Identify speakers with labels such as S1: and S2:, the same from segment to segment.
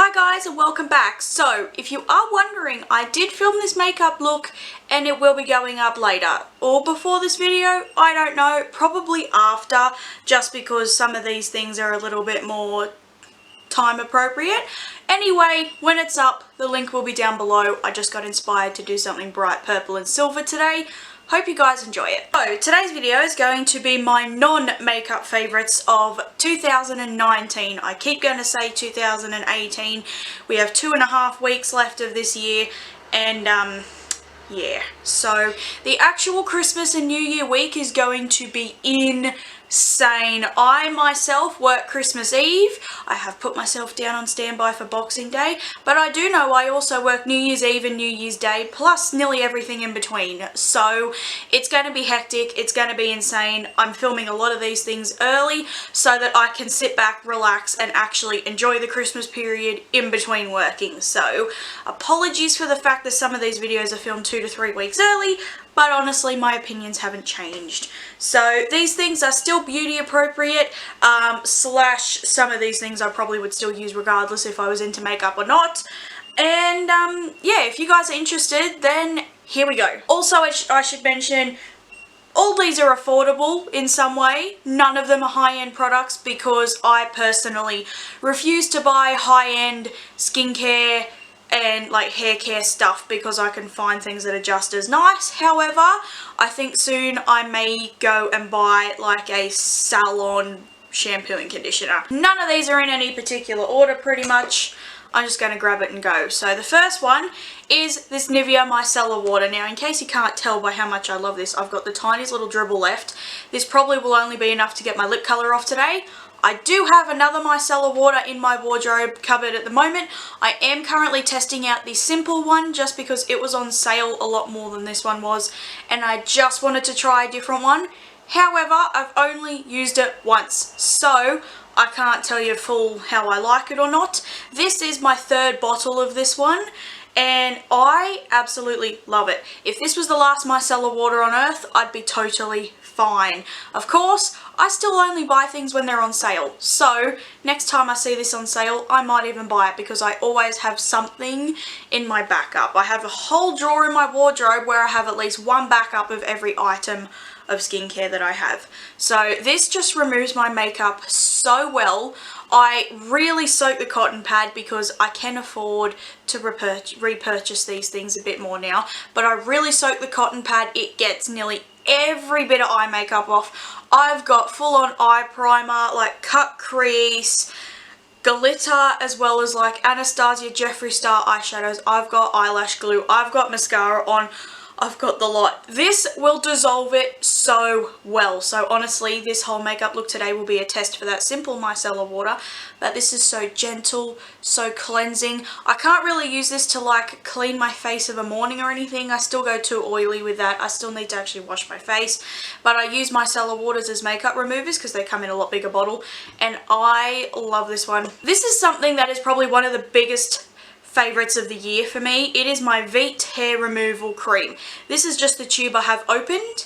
S1: Hi guys and welcome back. So if you are wondering, I did film this makeup look and it will be going up later or before this video, I don't know, probably after, just because some of these things are a little bit more time appropriate. Anyway, when it's up, the link will be down below. I just got inspired to do something bright purple and silver today. Hope you guys enjoy it. So today's video is going to be my non-makeup favourites of 2019. I keep going to say 2018. We have 2.5 weeks left of this year and yeah. So the actual Christmas and New Year week is going to be insane. I myself work Christmas Eve. I have put myself down on standby for Boxing Day, but I do know I also work New Year's Eve and New Year's Day, plus nearly everything in between. So it's going to be hectic. It's going to be insane. I'm filming a lot of these things early so that I can sit back, relax, and actually enjoy the Christmas period in between working. So apologies for the fact that some of these videos are filmed 2 to 3 weeks early, but honestly my opinions haven't changed. So these things are still beauty appropriate, slash some of these things I probably would still use regardless if I was into makeup or not. And yeah, if you guys are interested, then here we go. Also, I should mention, all these are affordable in some way. None of them are high-end products because I personally refuse to buy high-end skincare and like hair care stuff because I can find things that are just as nice. However, I think soon I may go and buy like a salon shampoo and conditioner. None of these are in any particular order pretty much. I'm just going to grab it and go. So the first one is this Nivea Micellar Water. Now in case you can't tell by how much I love this, I've got the tiniest little dribble left. This probably will only be enough to get my lip colour off today. I do have another micellar water in my wardrobe cupboard at the moment. I am currently testing out the simple one just because it was on sale a lot more than this one was, and I just wanted to try a different one. However, I've only used it once, so I can't tell you full how I like it or not. This is my third bottle of this one, and I absolutely love it. If this was the last micellar water on earth, I'd be totally fine. Of course, I still only buy things when they're on sale. So next time I see this on sale, I might even buy it because I always have something in my backup. I have a whole drawer in my wardrobe where I have at least one backup of every item of skincare that I have. So this just removes my makeup so well. I really soak the cotton pad because I can afford to repurchase these things a bit more now, but I really soak the cotton pad. It gets nearly every bit of eye makeup off. I've got full on eye primer, like cut crease, glitter, as well as like Anastasia Jeffree Star eyeshadows. I've got eyelash glue, I've got mascara on, I've got the lot. This will dissolve it so well. So honestly, this whole makeup look today will be a test for that simple micellar water. But this is so gentle, so cleansing. I can't really use this to like clean my face of a morning or anything. I still go too oily with that. I still need to actually wash my face. But I use micellar waters as makeup removers because they come in a lot bigger bottle. And I love this one. This is something that is probably one of the biggest favourites of the year for me. It is my Veet hair removal cream. This is just the tube I have opened.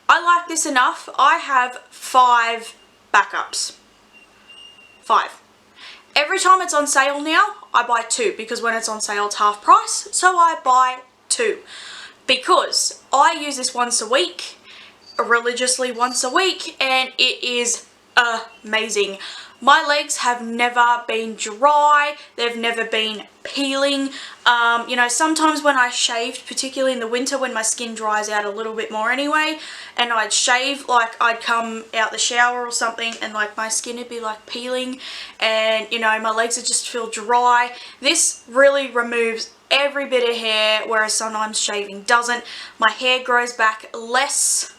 S1: I like this enough. I have 5 backups. 5. Every time it's on sale now, I buy 2 because when it's on sale it's half price, so I buy 2. Because I use this once a week, religiously once a week, and it is amazing. My legs have never been dry, they've never been peeling. You know, sometimes when I shaved, particularly in the winter when my skin dries out a little bit more anyway, and I'd shave, like I'd come out the shower or something and like my skin would be like peeling and you know, my legs would just feel dry. This really removes every bit of hair, whereas sometimes shaving doesn't. My hair grows back less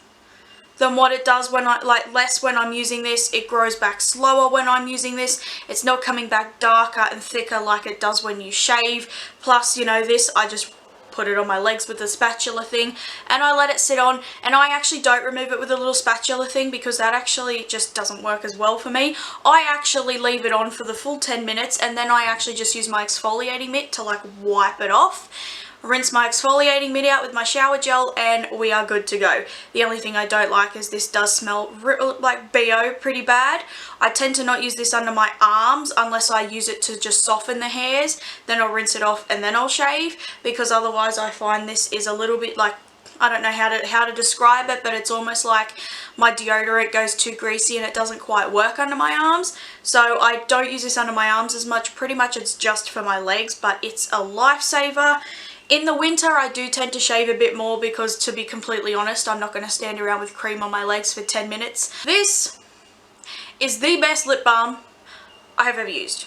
S1: than what it does when less when I'm using this. It grows back slower when I'm using this. It's not coming back darker and thicker like it does when you shave. Plus, you know, this, I just put it on my legs with the spatula thing and I let it sit on, and I actually don't remove it with a little spatula thing because that actually just doesn't work as well for me. I actually leave it on for the full 10 minutes and then I actually just use my exfoliating mitt to like wipe it off. rinse my exfoliating mitt out with my shower gel, and we are good to go. The only thing I don't like is this does smell like BO pretty bad. I tend to not use this under my arms unless I use it to just soften the hairs. Then I'll rinse it off and then I'll shave, because otherwise I find this is a little bit like, I don't know how to describe it, but it's almost like my deodorant goes too greasy and it doesn't quite work under my arms. So I don't use this under my arms as much. Pretty much it's just for my legs, but it's a lifesaver. In the winter, I do tend to shave a bit more because, to be completely honest, I'm not going to stand around with cream on my legs for 10 minutes. This is the best lip balm I have ever used.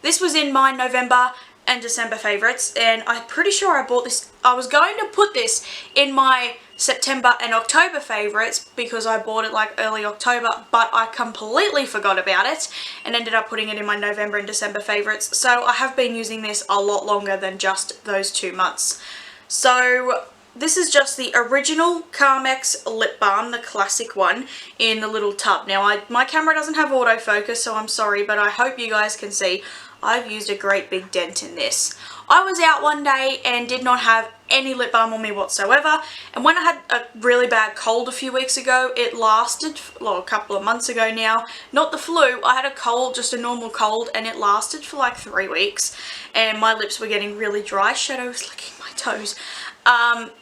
S1: This was in my November and December favorites, and I'm pretty sure I bought this. I was going to put this in my September and October favorites because I bought it like early October, but I completely forgot about it and ended up putting it in my November and December favorites. So I have been using this a lot longer than just those 2 months. So this is just the original Carmex lip balm, the classic one, in the little tub. Now my camera doesn't have autofocus, so I'm sorry, but I hope you guys can see I've used a great big dent in this. I was out one day and did not have any lip balm on me whatsoever, and when I had a really bad cold a few weeks ago, it lasted, well, a couple of months ago now, not the flu, I had a cold, just a normal cold, and it lasted for like 3 weeks, and my lips were getting really dry. Shadow was licking my toes.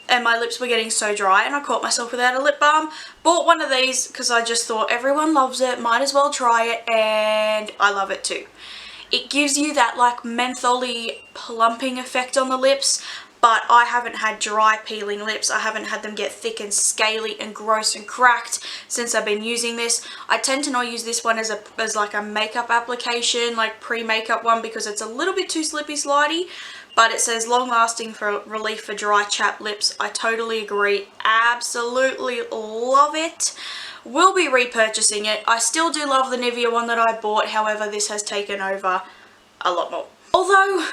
S1: And my lips were getting so dry, and I caught myself without a lip balm. Bought one of these because I just thought everyone loves it, might as well try it, and I love it too. It gives you that like mentholy plumping effect on the lips, but I haven't had dry peeling lips. I haven't had them get thick and scaly and gross and cracked since I've been using this. I tend to not use this one as like a makeup application, like pre-makeup one, because it's a little bit too slippy slidey. But it says long lasting for relief for dry chapped lips. I totally agree. Absolutely love it. Will be repurchasing it. I still do love the Nivea one that I bought. However, this has taken over a lot more. Although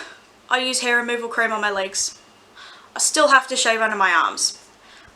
S1: I use hair removal cream on my legs, I still have to shave under my arms.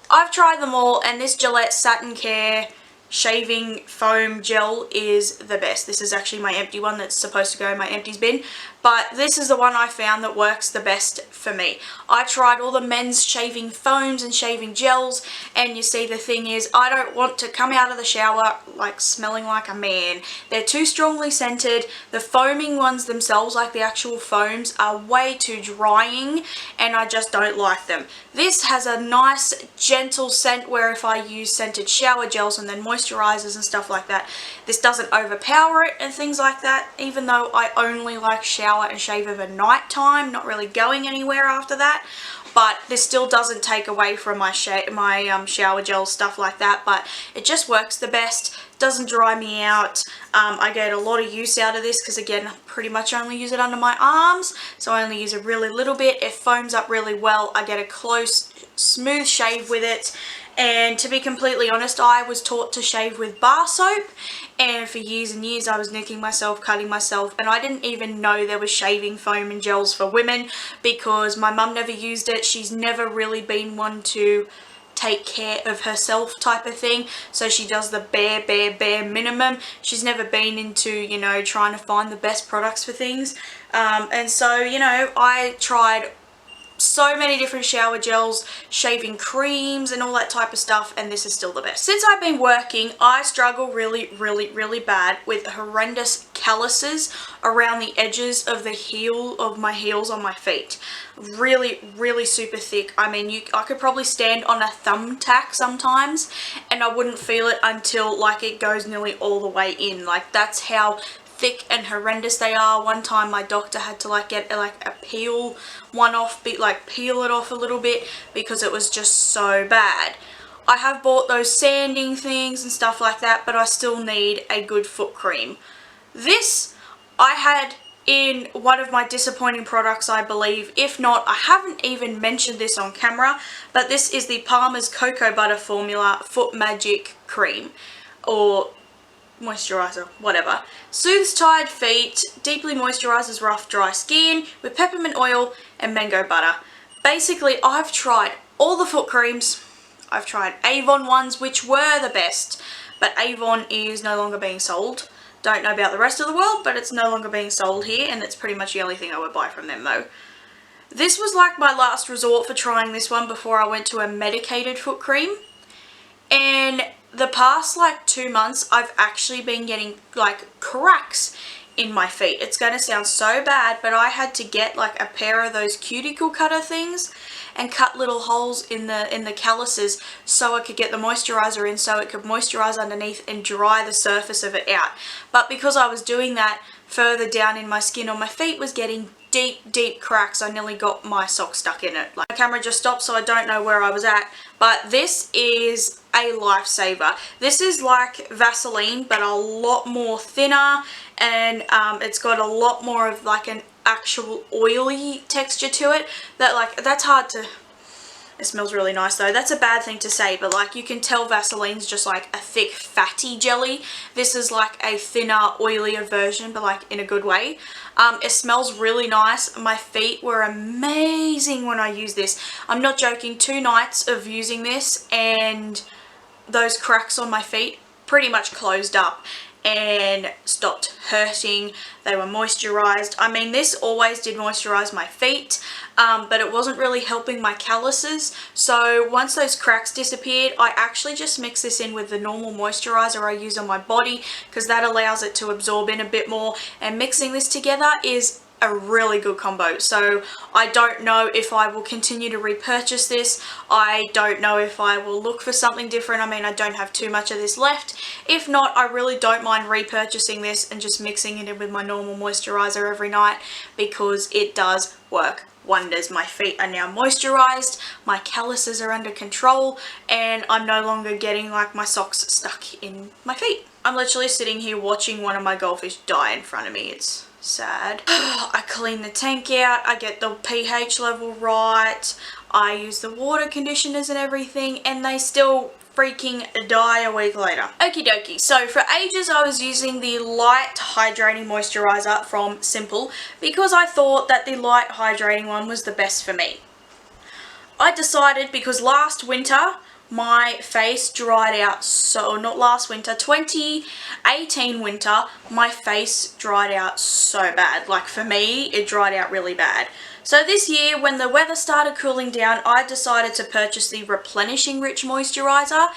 S1: I've tried them all, and this Gillette Satin Care shaving foam gel is the best. This is actually my empty one that's supposed to go in my empties bin, but this is the one I found that works the best for me. I tried all the men's shaving foams and shaving gels, and you see, the thing is, I don't want to come out of the shower like smelling like a man. They're too strongly scented. The foaming ones themselves, like the actual foams, are way too drying, and I just don't like them. This has a nice gentle scent where if I use scented shower gels and then moisturizers and stuff like that, this doesn't overpower it and things like that, even though I only like shower and shave over night time, not really going anywhere after that. But this still doesn't take away from my shower gel, stuff like that, but it just works the best. Doesn't dry me out. I get a lot of use out of this because, again, I pretty much only use it under my arms, so I only use a really little bit. It foams up really well. I get a close, smooth shave with it. And to be completely honest, I was taught to shave with bar soap, and for years and years I was nicking myself, cutting myself, and I didn't even know there was shaving foam and gels for women because my mum never used it. She's never really been one to take care of herself type of thing, so she does the bare minimum. She's never been into, you know, trying to find the best products for things, and so, you know, I tried so many different shower gels, shaving creams and all that type of stuff, and this is still the best. Since I've been working, I struggle really bad with horrendous calluses around the edges of the heel of my heels on my feet. Really super thick. I mean, I could probably stand on a thumbtack sometimes and I wouldn't feel it until like it goes nearly all the way in. Like, that's how thick and horrendous they are. One time my doctor had to like get like a peel one off, peel it off a little bit because it was just so bad. I have bought those sanding things and stuff like that, but I still need a good foot cream. This I had in one of my disappointing products, I believe. If not, I haven't even mentioned this on camera, but this is the Palmer's Cocoa Butter Formula Foot Magic Cream, or moisturizer, whatever. Soothes tired feet, deeply moisturizes rough, dry skin with peppermint oil and mango butter. Basically, I've tried all the foot creams. I've tried Avon ones, which were the best, but Avon is no longer being sold. Don't know about the rest of the world, but it's no longer being sold here, and it's pretty much the only thing I would buy from them though. This was like my last resort for trying this one before I went to a medicated foot cream. And the past like 2 months, I've actually been getting like cracks in my feet. It's going to sound so bad, but I had to get like a pair of those cuticle cutter things and cut little holes in the calluses so I could get the moisturizer in, so it could moisturize underneath and dry the surface of it out. But because I was doing that, further down in my skin on my feet was getting deep cracks. I nearly got my sock stuck in it. Like, my camera just stopped, so I don't know where I was at, but this is a lifesaver. This is like Vaseline, but a lot more thinner, and it's got a lot more of like an actual oily texture to it. That's hard to... It smells really nice though. That's a bad thing to say, but like you can tell Vaseline's just like a thick fatty jelly. This is like a thinner, oilier version, but like in a good way. It smells really nice. My feet were amazing when I used this. I'm not joking, 2 nights of using this and those cracks on my feet pretty much closed up and stopped hurting. They were moisturized. I mean, this always did moisturize my feet, but it wasn't really helping my calluses. So once those cracks disappeared, I actually just mix this in with the normal moisturizer I use on my body, because that allows it to absorb in a bit more, and mixing this together is a really good combo. So I don't know if I will continue to repurchase this. I don't know if I will look for something different. I mean, I don't have too much of this left. If not, I really don't mind repurchasing this and just mixing it in with my normal moisturizer every night, because it does work wonders. My feet are now moisturized, my calluses are under control, and I'm no longer getting like my socks stuck in my feet. I'm literally sitting here watching one of my goldfish die in front of me. It's sad. I clean the tank out, I get the pH level right, I use the water conditioners and everything, and they still freaking die a week later. Okie dokie, so for ages I was using the light hydrating moisturizer from Simple, because I thought that the light hydrating one was the best for me. I decided, because last winter my face dried out so, not last winter, 2018 winter, my face dried out so bad. Like, for me, it dried out really bad. So this year, when the weather started cooling down, I decided to purchase the Replenishing Rich Moisturizer,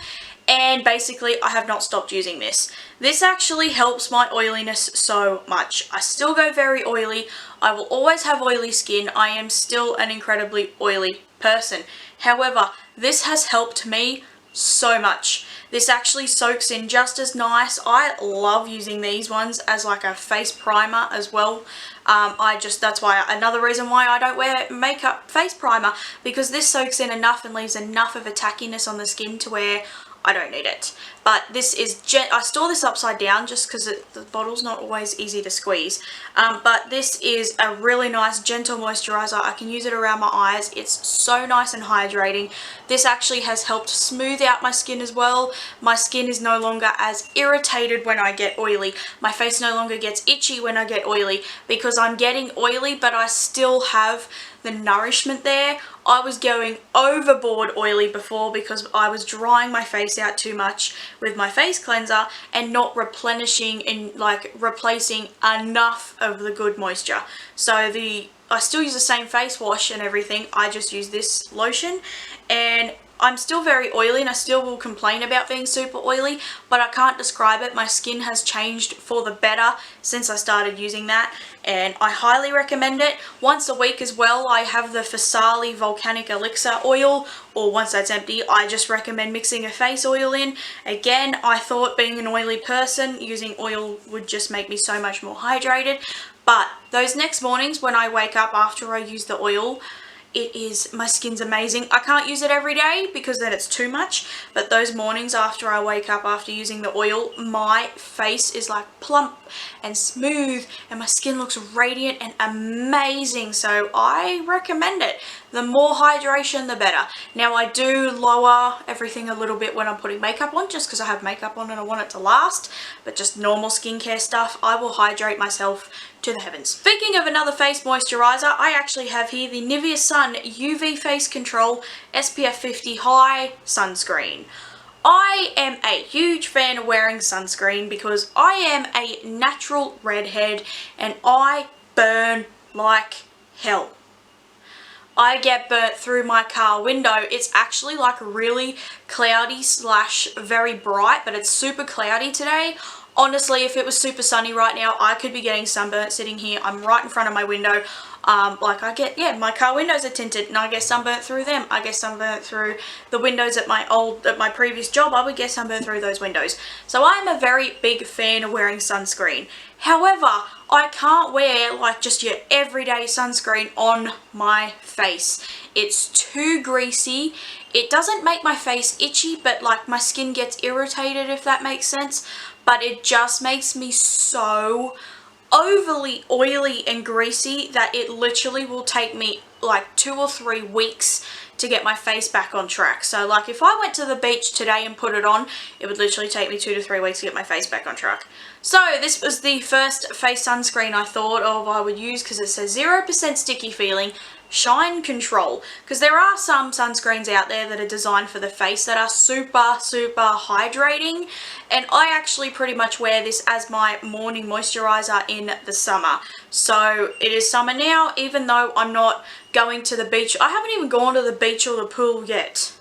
S1: and basically I have not stopped using this. This actually helps my oiliness so much. I still go very oily. I will always have oily skin. I am still an incredibly oily person. However, this has helped me so much. This actually soaks in just as nice. I love using these ones as like a face primer as well. That's why, another reason why I don't wear makeup face primer, because this soaks in enough and leaves enough of a tackiness on the skin to where I don't need it. But this is, I store this upside down just because the bottle's not always easy to squeeze. But this is a really nice gentle moisturizer. I can use it around my eyes. It's so nice and hydrating. This actually has helped smooth out my skin as well. My skin is no longer as irritated when I get oily. My face no longer gets itchy when I get oily, because I'm getting oily but I still have the nourishment there. I was going overboard oily before because I was drying my face out too much with my face cleanser and not replenishing and like replacing enough of the good moisture. So I still use the same face wash and everything. I just use this lotion, and I'm still very oily and I still will complain about being super oily, but I can't describe it. My skin has changed for the better since I started using that, and I highly recommend it. Once a week as well, I have the Farsali Volcanic Elixir oil, or once that's empty, I just recommend mixing a face oil in. Again, I thought being an oily person, using oil would just make me so much more hydrated, but those next mornings when I wake up after I use the oil, my skin's amazing. I can't use it every day because then it's too much, but those mornings after I wake up after using the oil, my face is like plump and smooth and my skin looks radiant and amazing. So I recommend it. The more hydration, the better. Now, I do lower everything a little bit when I'm putting makeup on, just because I have makeup on and I want it to last, but just normal skincare stuff, I will hydrate myself to the heavens. Speaking of another face moisturizer, I actually have here the Nivea Sun UV Face Control SPF 50 High Sunscreen. I am a huge fan of wearing sunscreen because I am a natural redhead and I burn like hell. I get burnt through my car window. It's actually like really cloudy slash very bright, but it's super cloudy today. Honestly, if it was super sunny right now, I could be getting sunburnt sitting here. I'm right in front of my window. My car windows are tinted and I get sunburnt through them. I get sunburnt through the windows at my previous job. I would get sunburnt through those windows. So I'm a very big fan of wearing sunscreen. However, I can't wear like just your everyday sunscreen on my face. It's too greasy. It doesn't make my face itchy, but like my skin gets irritated, if that makes sense. But it just makes me so overly oily and greasy that it literally will take me like 2 or 3 weeks to get my face back on track. So like if I went to the beach today and put it on, it would literally take me 2 to 3 weeks to get my face back on track. So this was the first face sunscreen I thought of I would use, because it says 0% sticky feeling, shine control, because there are some sunscreens out there that are designed for the face that are super hydrating, and I actually pretty much wear this as my morning moisturizer in the summer. So it is summer now, even though I'm not going to the beach. I haven't even gone to the beach or the pool yet.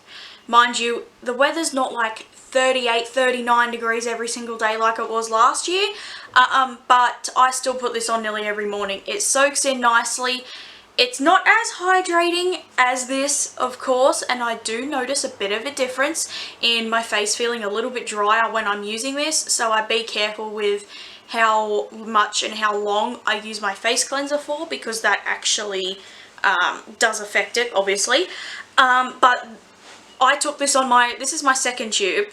S1: Mind you, the weather's not like 38, 39 degrees every single day like it was last year, but I still put this on nearly every morning. It soaks in nicely. It's not as hydrating as this, of course, and I do notice a bit of a difference in my face feeling a little bit drier when I'm using this, so I be careful with how much and how long I use my face cleanser for, because that actually does affect it, obviously. But I took this on this is my second tube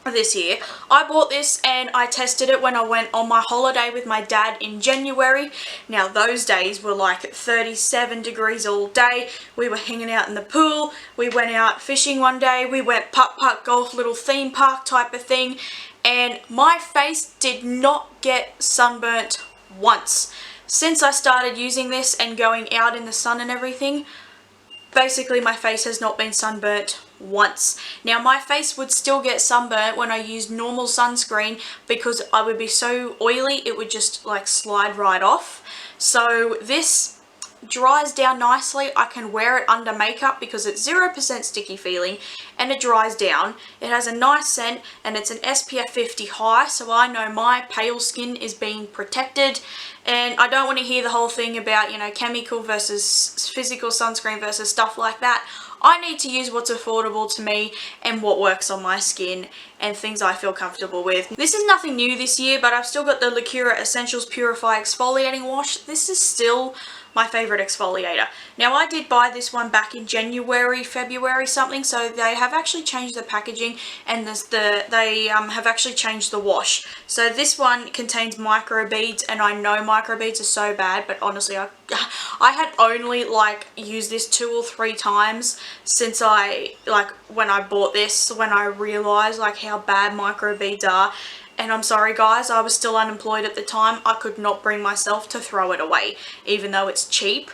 S1: this year. I bought this and I tested it when I went on my holiday with my dad in January. Now those days were like 37 degrees all day. We were hanging out in the pool. We went out fishing one day. We went putt-putt golf, little theme park type of thing. And my face did not get sunburnt once. Since I started using this and going out in the sun and everything, basically my face has not been sunburnt once. Now my face would still get sunburnt when I used normal sunscreen, because I would be so oily it would just like slide right off. So this dries down nicely. I can wear it under makeup because it's 0% sticky feeling and it dries down. It has a nice scent and it's an SPF 50 high, so I know my pale skin is being protected. And I don't want to hear the whole thing about, you know, chemical versus physical sunscreen versus stuff like that. I need to use what's affordable to me and what works on my skin and things I feel comfortable with. This is nothing new this year, but I've still got the Lacura Essentials Purify Exfoliating Wash. This is still my favorite exfoliator. Now I did buy this one back in January, February something, so they have actually changed the packaging and they have actually changed the wash. So this one contains microbeads, and I know microbeads are so bad, but honestly I had only like used this 2 or 3 times since when I bought this, when I realized like how bad microbeads are. And I'm sorry guys, I was still unemployed at the time. I could not bring myself to throw it away, even though it's cheap.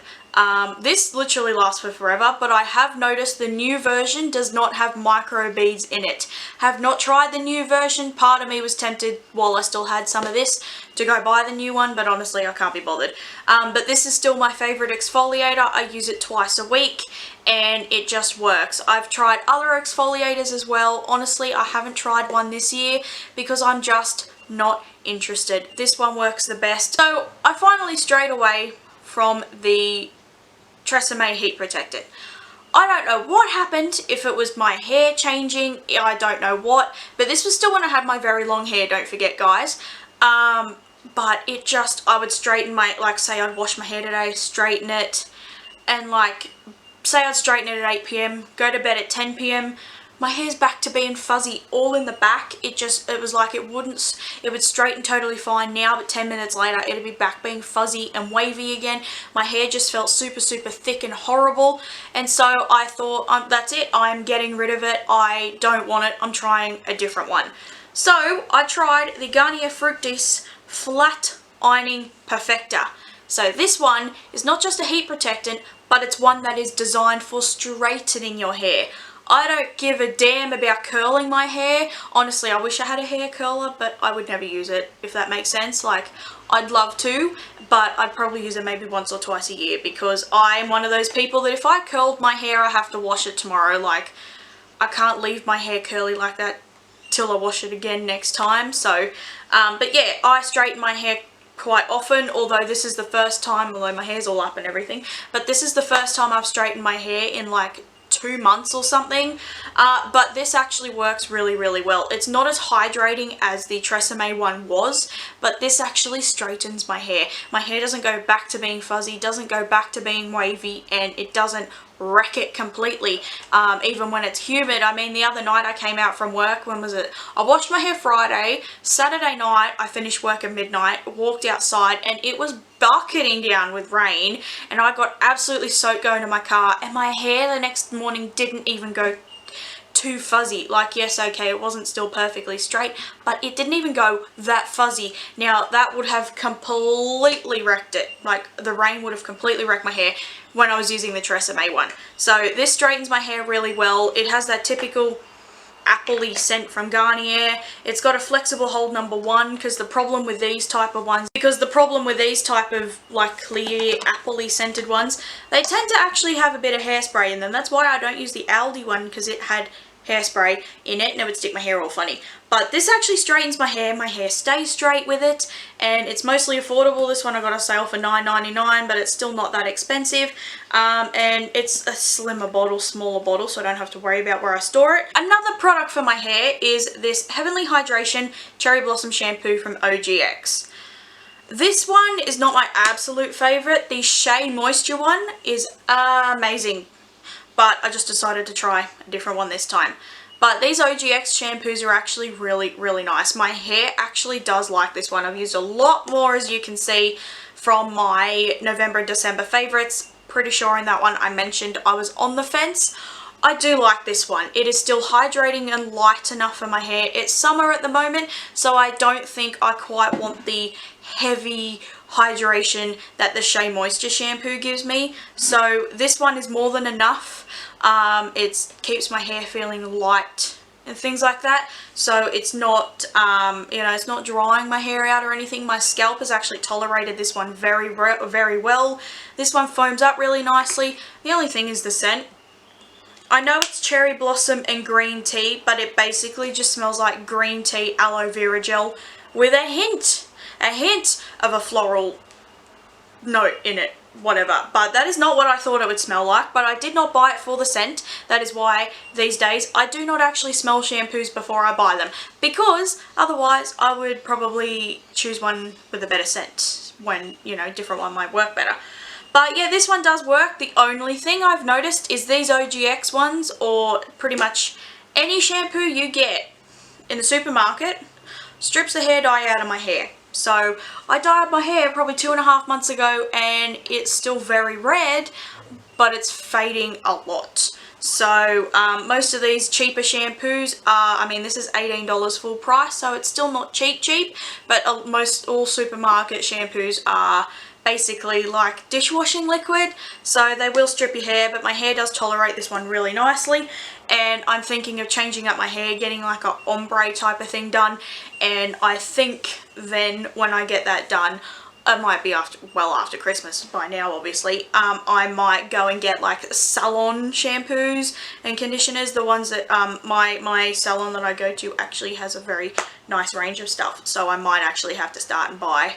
S1: This literally lasts for forever, but I have noticed the new version does not have microbeads in it. Have not tried the new version. Part of me was tempted, while I still had some of this, to go buy the new one, but honestly I can't be bothered. But this is still my favorite exfoliator. I use it twice a week and it just works. I've tried other exfoliators as well. Honestly, I haven't tried one this year because I'm just not interested. This one works the best. So I finally strayed away from the Tresemme Heat Protectant. I don't know what happened, if it was my hair changing, I don't know what, but this was still when I had my very long hair, don't forget guys. But it just, I would straighten my, like say I'd wash my hair today, straighten it, and like, say I'd straighten it at 8 PM, go to bed at 10 PM, my hair's back to being fuzzy all in the back. It was like it would straighten totally fine now, but 10 minutes later it'd be back being fuzzy and wavy again. My hair just felt super thick and horrible, and so I thought, that's it, I'm getting rid of it, I don't want it, I'm trying a different one. So I tried the Garnier Fructis Flat Ironing Perfector. So this one is not just a heat protectant, but it's one that is designed for straightening your hair. I don't give a damn about curling my hair. Honestly, I wish I had a hair curler, but I would never use it, if that makes sense. Like, I'd love to, but I'd probably use it maybe once or twice a year because I am one of those people that if I curled my hair, I have to wash it tomorrow. Like, I can't leave my hair curly like that till I wash it again next time. So, but yeah, I straighten my hair quite often, although this is the first time, although my hair's all up and everything, but this is the first time I've straightened my hair in like 2 months or something, but this actually works really, really well. It's not as hydrating as the Tresemme one was, but this actually straightens my hair. My hair doesn't go back to being fuzzy, doesn't go back to being wavy, and it doesn't wreck it completely, even when it's humid. I mean, the other night I came out from work, when was it? I washed my hair Friday, Saturday night I finished work at midnight, walked outside, and it was bucketing down with rain, and I got absolutely soaked going to my car, and my hair the next morning didn't even go too fuzzy. Like, yes, okay, it wasn't still perfectly straight, but it didn't even go that fuzzy. Now, that would have completely wrecked it. Like, the rain would have completely wrecked my hair when I was using the Tresemme one. So this straightens my hair really well. It has that typical appley scent from Garnier. It's got a flexible hold #1, because the problem with these type of like clear appley scented ones, they tend to actually have a bit of hairspray in them. That's why I don't use the Aldi one, because it had hairspray in it and it would stick my hair all funny. But this actually straightens my hair stays straight with it, and it's mostly affordable. This one I got a sale for $9.99, but it's still not that expensive, and it's a smaller bottle, so I don't have to worry about where I store it. Another product for my hair is this Heavenly Hydration Cherry Blossom Shampoo from OGX. This one is not my absolute favourite. The Shea Moisture one is amazing, but I just decided to try a different one this time. But these OGX shampoos are actually really, really nice. My hair actually does like this one. I've used a lot more, as you can see, from my November and December favourites. Pretty sure in that one I mentioned I was on the fence. I do like this one. It is still hydrating and light enough for my hair. It's summer at the moment, so I don't think I quite want the heavy hydration that the Shea Moisture shampoo gives me. So this one is more than enough. It keeps my hair feeling light and things like that. So it's not, it's not drying my hair out or anything. My scalp has actually tolerated this one very, very well. This one foams up really nicely. The only thing is the scent. I know it's cherry blossom and green tea, but it basically just smells like green tea aloe vera gel with a hint of a floral note in it, whatever. But that is not what I thought it would smell like, but I did not buy it for the scent. That is why these days I do not actually smell shampoos before I buy them, because otherwise I would probably choose one with a better scent when, different one might work better. But yeah, this one does work. The only thing I've noticed is these OGX ones, or pretty much any shampoo you get in the supermarket, strips the hair dye out of my hair. So I dyed my hair probably 2.5 months ago, and it's still very red, but it's fading a lot. So most of these cheaper shampoos are, this is $18 full price, so it's still not cheap, but all supermarket shampoos are basically like dishwashing liquid, so they will strip your hair, but my hair does tolerate this one really nicely. And I'm thinking of changing up my hair, getting like a ombre type of thing done, and I think then when I get that done, it might be after Christmas by now, obviously, I might go and get like salon shampoos and conditioners. The ones that my salon that I go to actually has a very nice range of stuff, so I might actually have to start and buy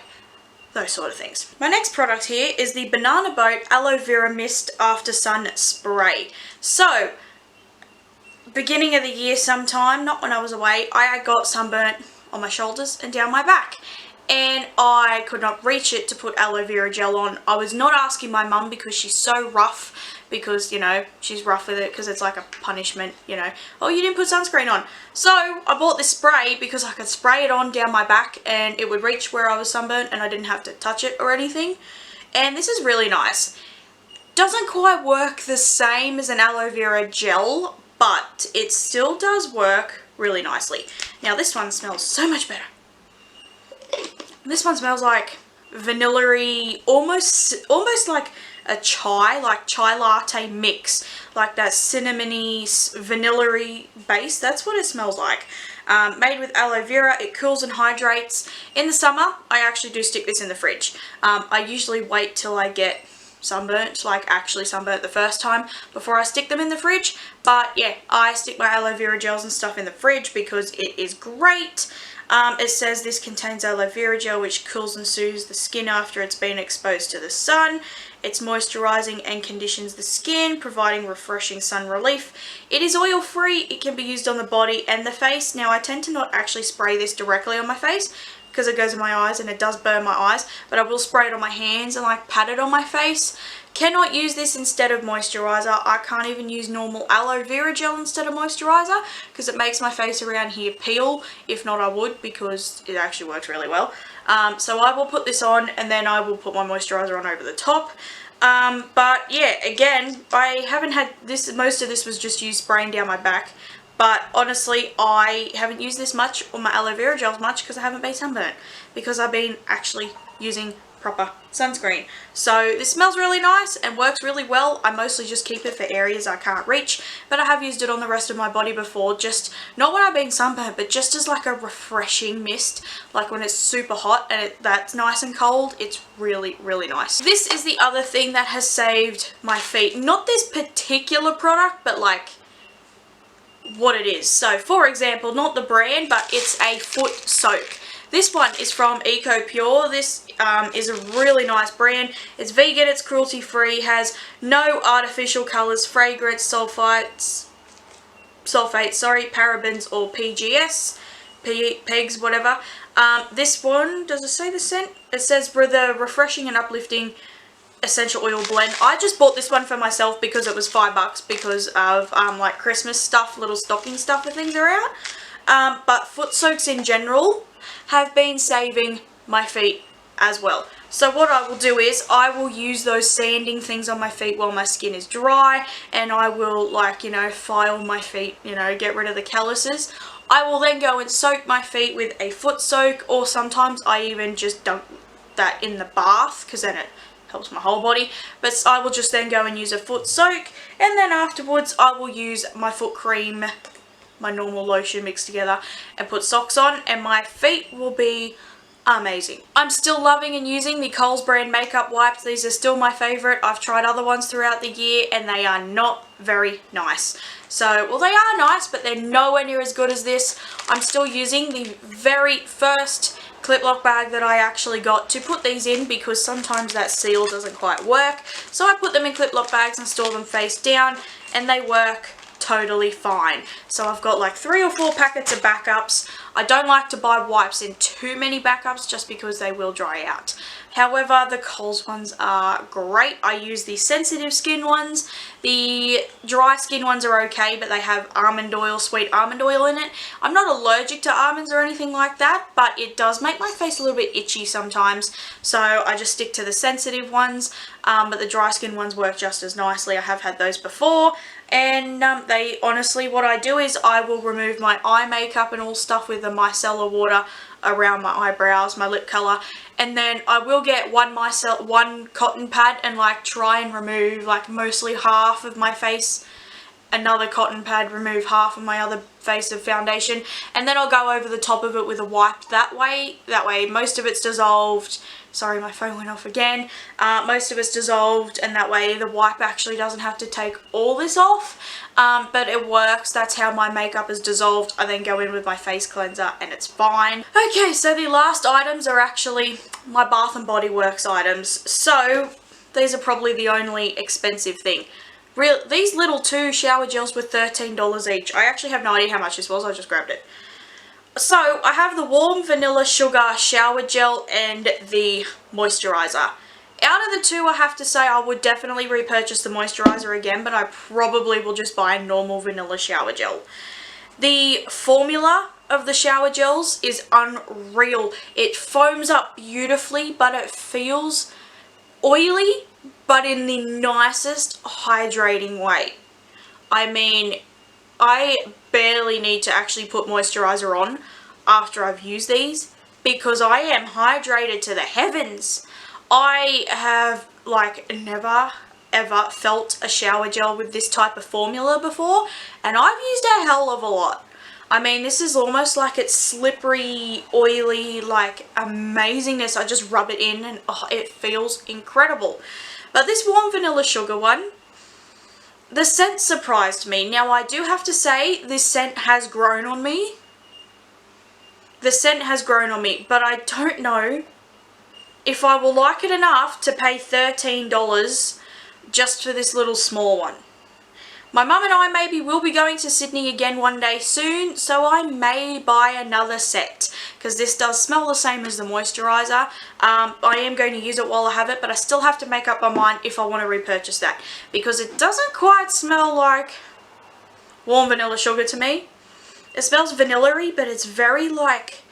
S1: those sort of things. My next product here is the Banana Boat Aloe Vera Mist After Sun Spray. So, beginning of the year sometime, not when I was away, I got sunburnt on my shoulders and down my back, and I could not reach it to put aloe vera gel on. I was not asking my mum because she's so rough, because she's rough with it because it's like a punishment, oh, you didn't put sunscreen on. So I bought this spray because I could spray it on down my back and it would reach where I was sunburnt and I didn't have to touch it or anything. And this is really nice. Doesn't quite work the same as an aloe vera gel, but it still does work really nicely. Now this one smells so much better. This one smells like vanilla-y, almost like a chai latte mix, like that cinnamony, vanilla-y base. That's what it smells like. Made with aloe vera. It cools and hydrates. In the summer, I actually do stick this in the fridge. I usually wait till I get sunburnt, like actually sunburnt the first time before I stick them in the fridge. But yeah, I stick my aloe vera gels and stuff in the fridge because it is great. It says this contains aloe vera gel which cools and soothes the skin after it's been exposed to the sun. It's moisturizing and conditions the skin, providing refreshing sun relief. It is oil free. It can be used on the body and the face. Now I tend to not actually spray this directly on my face because it goes in my eyes and it does burn my eyes, but I will spray it on my hands and like pat it on my face. Cannot use this instead of moisturizer. I can't even use normal aloe vera gel instead of moisturizer because it makes my face around here peel. If not, I would, because it actually works really well. So I will put this on and then I will put my moisturizer on over the top. But yeah, again, I haven't had this, most of this was just used spraying down my back. But honestly, I haven't used this much, or my aloe vera gels much, because I haven't been sunburnt. Because I've been actually using proper sunscreen. So this smells really nice and works really well. I mostly just keep it for areas I can't reach. But I have used it on the rest of my body before, just, not when I've been sunburnt, but just as like a refreshing mist. Like when it's super hot and that's nice and cold, it's really, really nice. This is the other thing that has saved my feet. Not this particular product, but like what it is. So for example, not the brand, but it's a foot soak. This one is from EcoPure. This is a really nice brand. It's vegan, it's cruelty free, has no artificial colours, fragrance, sulfates, parabens or PGS, pegs, whatever. This one, does it say the scent? It says for the refreshing and uplifting essential oil blend. I just bought this one for myself because it was $5 because of like Christmas stuff, little stocking stuffer things around. But foot soaks in general have been saving my feet as well. So what I will do is I will use those sanding things on my feet while my skin is dry, and I will, like, you know, file my feet, you know, get rid of the calluses. I will then go and soak my feet with a foot soak, or sometimes I even just dunk that in the bath because then it helps my whole body. But I will just then go and use a foot soak, and then afterwards I will use my foot cream, my normal lotion mixed together, and put socks on, and my feet will be amazing. I'm still loving and using the Coles brand makeup wipes. These are still my favourite. I've tried other ones throughout the year and they are not very nice. So, well, they are nice, but they're nowhere near as good as this. I'm still using the very first clip lock bag that I actually got to put these in because sometimes that seal doesn't quite work. So I put them in clip lock bags and store them face down, and they work totally fine. So I've got like 3 or 4 packets of backups. I don't like to buy wipes in too many backups just because they will dry out. However, the Coles ones are great. I use the sensitive skin ones. The dry skin ones are okay, but they have almond oil, sweet almond oil in it. I'm not allergic to almonds or anything like that, but it does make my face a little bit itchy sometimes. So I just stick to the sensitive ones, but the dry skin ones work just as nicely. I have had those before. And they honestly, what I do is I will remove my eye makeup and all stuff with the micellar water around my eyebrows, my lip colour, and then I will get one cotton pad and like try and remove like mostly half of my face, another cotton pad, remove half of my other face of foundation, and then I'll go over the top of it with a wipe that way most of it's dissolved. Sorry, my phone went off again. Most of it's dissolved, and that way the wipe actually doesn't have to take all this off, but it works. That's how my makeup is dissolved. I then go in with my face cleanser and it's fine. Okay, so the last items are actually my Bath & Body Works items. So these are probably the only expensive thing. These little 2 shower gels were $13 each. I actually have no idea how much this was. I just grabbed it. So, I have the Warm Vanilla Sugar Shower Gel and the moisturizer. Out of the 2, I have to say I would definitely repurchase the moisturizer again, but I probably will just buy a normal vanilla shower gel. The formula of the shower gels is unreal. It foams up beautifully, but it feels oily, but in the nicest hydrating way. I mean, I barely need to actually put moisturizer on after I've used these because I am hydrated to the heavens. I have like never ever felt a shower gel with this type of formula before, and I've used a hell of a lot. I mean, this is almost like it's slippery, oily, like amazingness. I just rub it in and oh, it feels incredible. But this warm vanilla sugar one, the scent surprised me. Now, I do have to say, this scent has grown on me. The scent has grown on me, but I don't know if I will like it enough to pay $13 just for this little small one. My mum and I maybe will be going to Sydney again one day soon, so I may buy another set, because this does smell the same as the moisturiser. I am going to use it while I have it, but I still have to make up my mind if I want to repurchase that, because it doesn't quite smell like warm vanilla sugar to me. It smells vanilla-y, but it's very like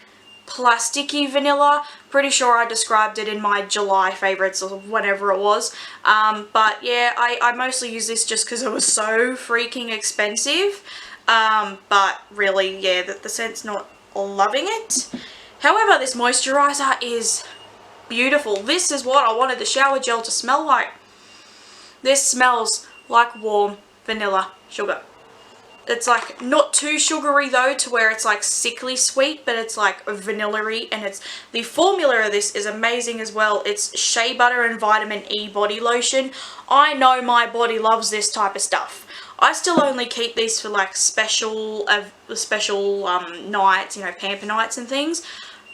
S1: plasticky vanilla. Pretty sure I described it in my July favourites or whatever it was. But yeah, I mostly use this just because it was so freaking expensive. But really, yeah, the scent's not loving it. However, this moisturiser is beautiful. This is what I wanted the shower gel to smell like. This smells like warm vanilla sugar. It's like not too sugary though to where it's like sickly sweet, but it's like vanilla-y, and it's the formula of this is amazing as well. It's shea butter and vitamin E body lotion. I know my body loves this type of stuff. I still only keep these for like special nights, you know, pamper nights and things.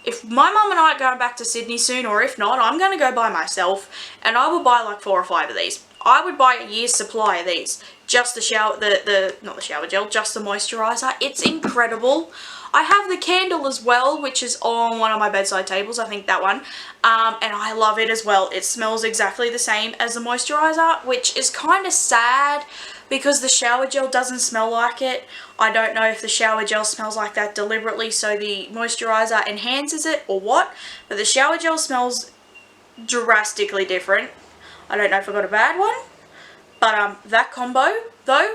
S1: If my mum and I are going back to Sydney soon, or if not, I'm going to go by myself, and I will buy like 4 or 5 of these. I would buy a year's supply of these. Just the shower, not the shower gel, just the moisturiser. It's incredible. I have the candle as well, which is on one of my bedside tables, I think that one. And I love it as well. It smells exactly the same as the moisturiser, which is kind of sad because the shower gel doesn't smell like it. I don't know if the shower gel smells like that deliberately so the moisturiser enhances it or what, but the shower gel smells drastically different. I don't know if I got a bad one. But that combo, though,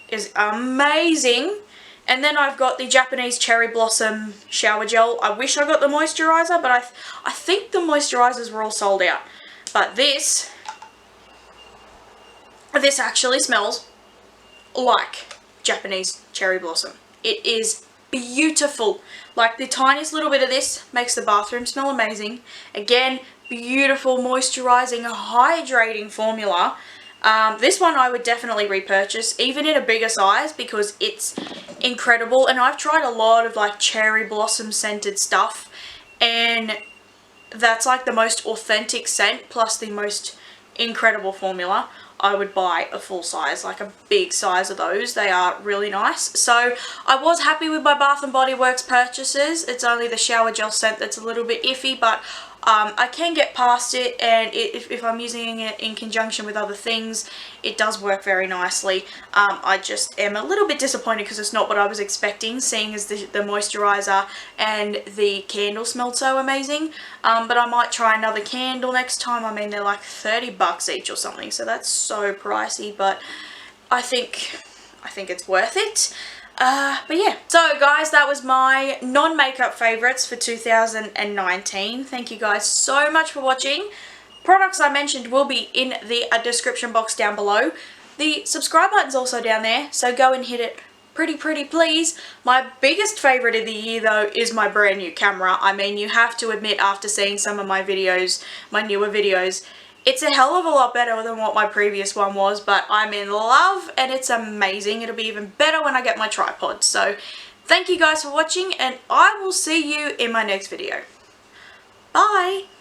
S1: is amazing. And then I've got the Japanese Cherry Blossom Shower Gel. I wish I got the moisturiser, but I think the moisturisers were all sold out. But this actually smells like Japanese Cherry Blossom. It is beautiful. Like the tiniest little bit of this makes the bathroom smell amazing. Again, beautiful, moisturising, hydrating formula. This one I would definitely repurchase, even in a bigger size, because it's incredible. And I've tried a lot of like cherry blossom scented stuff, and that's like the most authentic scent plus the most incredible formula. I would buy a full size, like a big size of those. They are really nice. So I was happy with my Bath & Body Works purchases. It's only the shower gel scent that's a little bit iffy, but I can get past it, and if I'm using it in conjunction with other things, it does work very nicely. I just am a little bit disappointed because it's not what I was expecting, seeing as the moisturiser and the candle smelled so amazing. But I might try another candle next time. I mean, they're like $30 each or something, so that's so pricey, but I think it's worth it. But yeah, so guys, that was my non-makeup favourites for 2019. Thank you guys so much for watching. Products I mentioned will be in the description box down below. The subscribe button's also down there, so go and hit it pretty please. My biggest favourite of the year though is my brand new camera. I mean, you have to admit, after seeing some of my videos, my newer videos, it's a hell of a lot better than what my previous one was, but I'm in love and it's amazing. It'll be even better when I get my tripod. So thank you guys for watching, and I will see you in my next video. Bye!